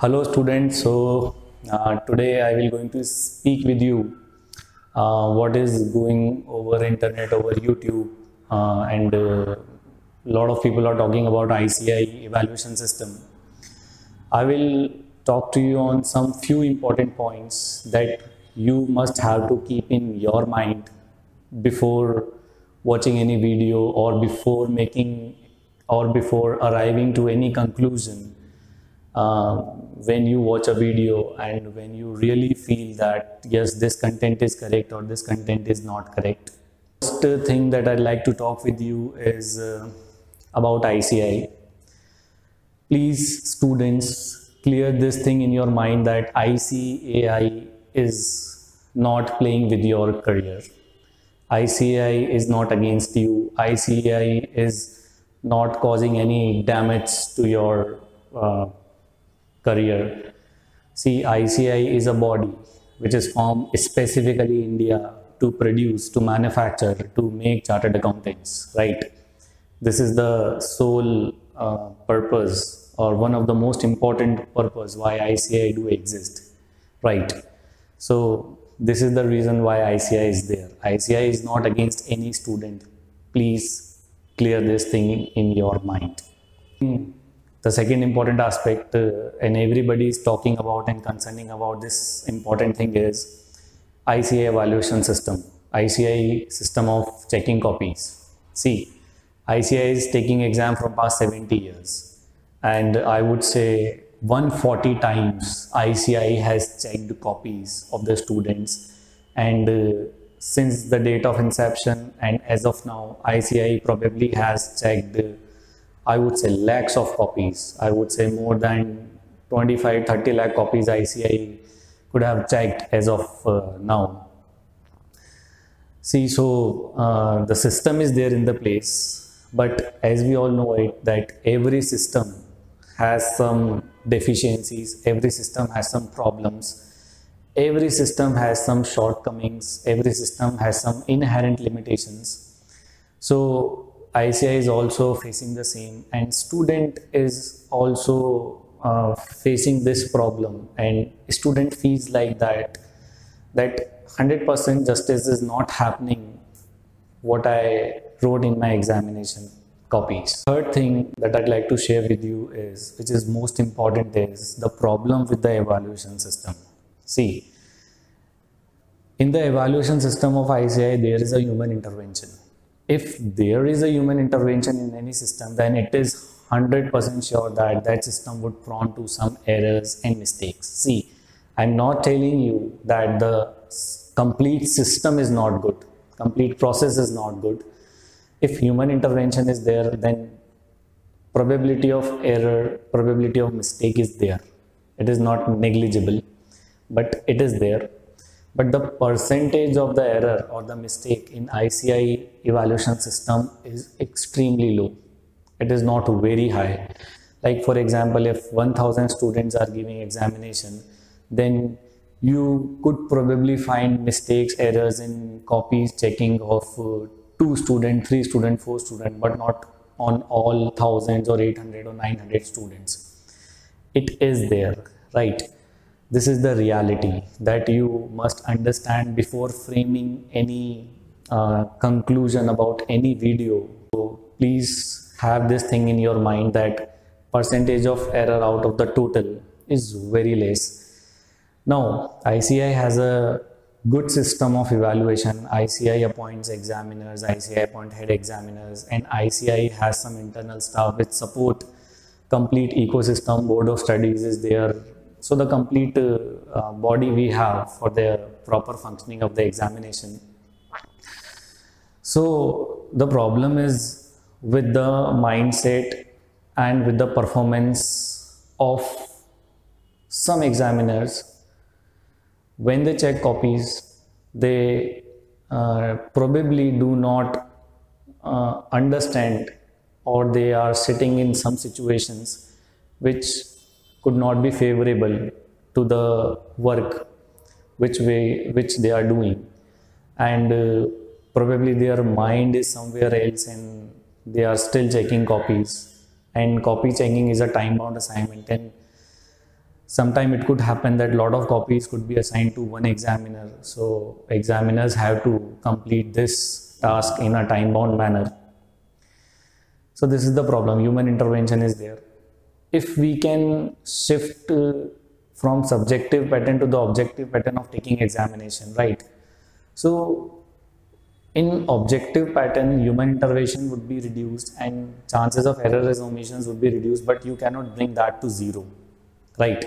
Hello students, today I will going to speak with you what is going over internet, over YouTube, and lot of people are talking about ICI evaluation system. I will talk to you on some few important points that you must have to keep in your mind before watching any video or before making or before arriving to any conclusion. When you watch a video and when you really feel that yes, this content is correct or this content is not correct. First thing that I'd like to talk with you is about ICI. Please students, clear this thing in your mind that ICAI is not playing with your career. ICAI is not against you. ICAI is not causing any damage to your career. See, ICI is a body which is formed specifically in India to produce, to manufacture, to make chartered accountants, right? This is the sole purpose or one of the most important purpose why ICI do exist, right? So this is the reason why ICI is there. ICI is not against any student. Please clear this thing in your mind. The second important aspect, and everybody is talking about and concerning about this important thing is ICI evaluation system, ICI system of checking copies. See, ICI is taking exam from past 70 years and I would say 140 times ICI has checked copies of the students, and since the date of inception and as of now, ICI probably has checked I would say lakhs of copies. I would say more than 25-30 lakh copies ICI could have checked as of now. See, so the system is there in the place, but as we all know it, that every system has some deficiencies, every system has some problems, every system has some shortcomings, every system has some inherent limitations. So ICI is also facing the same, and student is also facing this problem, and student feels like that 100% justice is not happening what I wrote in my examination copies. Third thing that I'd like to share with you is, which is most important, is the problem with the evaluation system. See, in the evaluation system of ICI there is a human intervention. If there is a human intervention in any system, then it is 100% sure that that system would prone to some errors and mistakes. See, I'm not telling you that the complete system is not good, complete process is not good. If human intervention is there, then probability of error, probability of mistake is there. It is not negligible, but it is there. But the percentage of the error or the mistake in ICI evaluation system is extremely low. It is not very high. Like for example, if 1000 students are giving examination, then you could probably find mistakes, errors in copies checking of 2 students, 3 students, 4 students, but not on all thousands or 800 or 900 students. It is there, right? This is the reality that you must understand before framing any conclusion about any video. So please have this thing in your mind that percentage of error out of the total is very less. Now, ICI has a good system of evaluation. ICI appoints examiners, ICI appoints head examiners, and ICI has some internal staff which support complete ecosystem. Board of studies is there. So the complete body we have for the proper functioning of the examination. So the problem is with the mindset and with the performance of some examiners. When they check copies, they probably do not understand, or they are sitting in some situations which could not be favorable to the work which they are doing, and probably their mind is somewhere else and they are still checking copies, and copy checking is a time bound assignment, and sometime it could happen that lot of copies could be assigned to one examiner, so examiners have to complete this task in a time bound manner. So this is the problem, human intervention is there. If we can shift from subjective pattern to the objective pattern of taking examination, right? So in objective pattern, human intervention would be reduced and chances of errors and omissions would be reduced, but you cannot bring that to zero, right?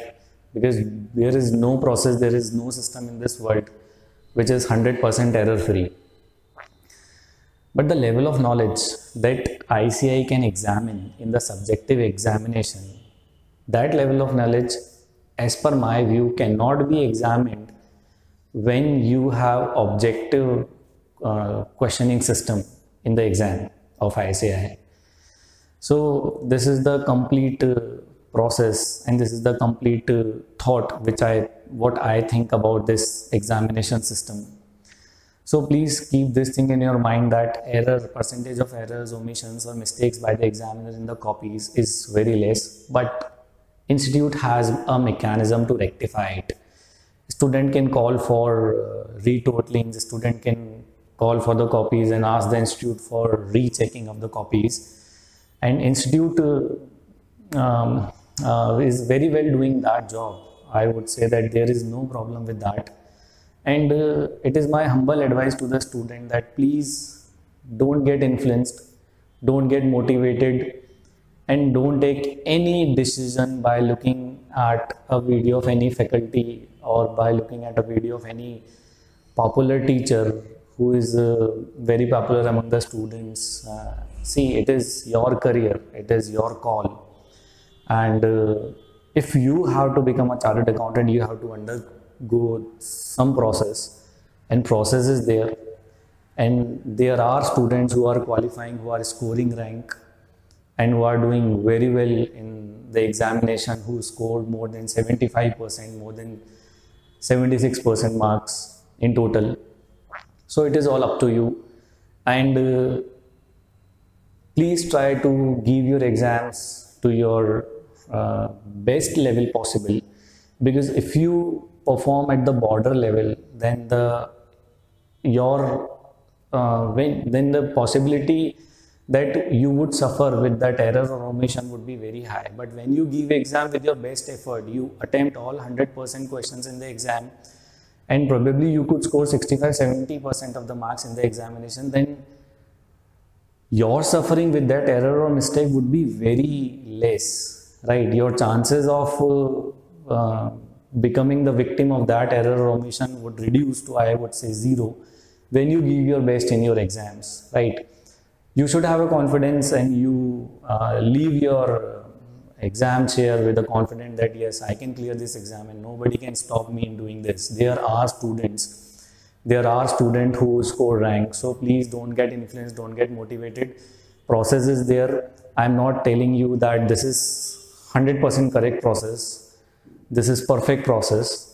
Because there is no process, there is no system in this world which is 100% error free. But the level of knowledge that ICAI can examine in the subjective examination, that level of knowledge, as per my view, cannot be examined when you have objective questioning system in the exam of ICAI. So this is the complete process, and this is the complete thought what I think about this examination system. So please keep this thing in your mind that percentage of errors, omissions or mistakes by the examiner in the copies is very less, but institute has a mechanism to rectify it. Student can call for retotalings, student can call for the copies and ask the institute for rechecking of the copies, and institute is very well doing that job. I would say that there is no problem with that. And it is my humble advice to the student that please don't get influenced, don't get motivated, and don't take any decision by looking at a video of any faculty or by looking at a video of any popular teacher who is very popular among the students. See, it is your career, it is your call. And if you have to become a chartered accountant, you have to undergo some process, and process is there, and there are students who are qualifying, who are scoring rank and who are doing very well in the examination, who scored more than 75%, more than 76% marks in total. So it is all up to you, and please try to give your exams to your best level possible, because if you perform at the border level, then the possibility that you would suffer with that error or omission would be very high. But when you give exam with your best effort, you attempt all 100% questions in the exam, and probably you could score 65-70% of the marks in the examination, then your suffering with that error or mistake would be very less, right? Your chances of becoming the victim of that error or omission would reduce to, I would say, zero when you give your best in your exams, right? You should have a confidence, and you leave your exam chair with the confidence that yes, I can clear this exam and nobody can stop me in doing this. There are students who score rank, so please don't get influenced, don't get motivated. Process is there. I'm not telling you that this is 100% correct process. This is perfect process.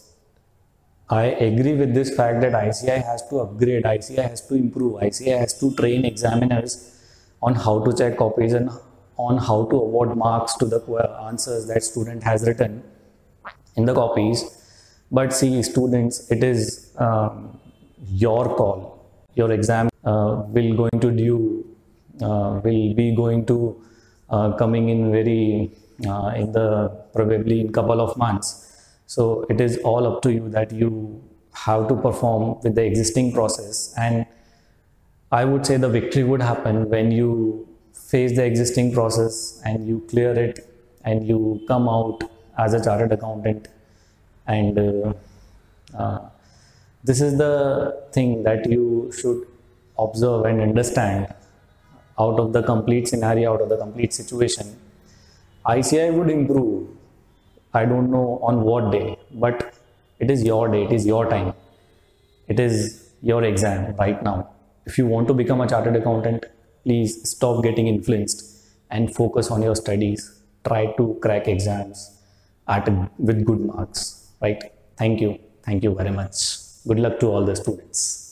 I agree with this fact that ICAI has to upgrade, ICAI has to improve, ICAI has to train examiners on how to check copies and on how to award marks to the answers that student has written in the copies. But see, students, it is your call. Your exam will be going to coming in very probably in couple of months. So it is all up to you that you have to perform with the existing process, and I would say the victory would happen when you face the existing process and you clear it and you come out as a chartered accountant. And this is the thing that you should observe and understand out of the complete scenario, out of the complete situation. ICAI would improve, I don't know on what day, but it is your day, it is your time, it is your exam right now. If you want to become a chartered accountant, please stop getting influenced and focus on your studies. Try to crack exams with good marks, right? Thank you very much. Good luck to all the students.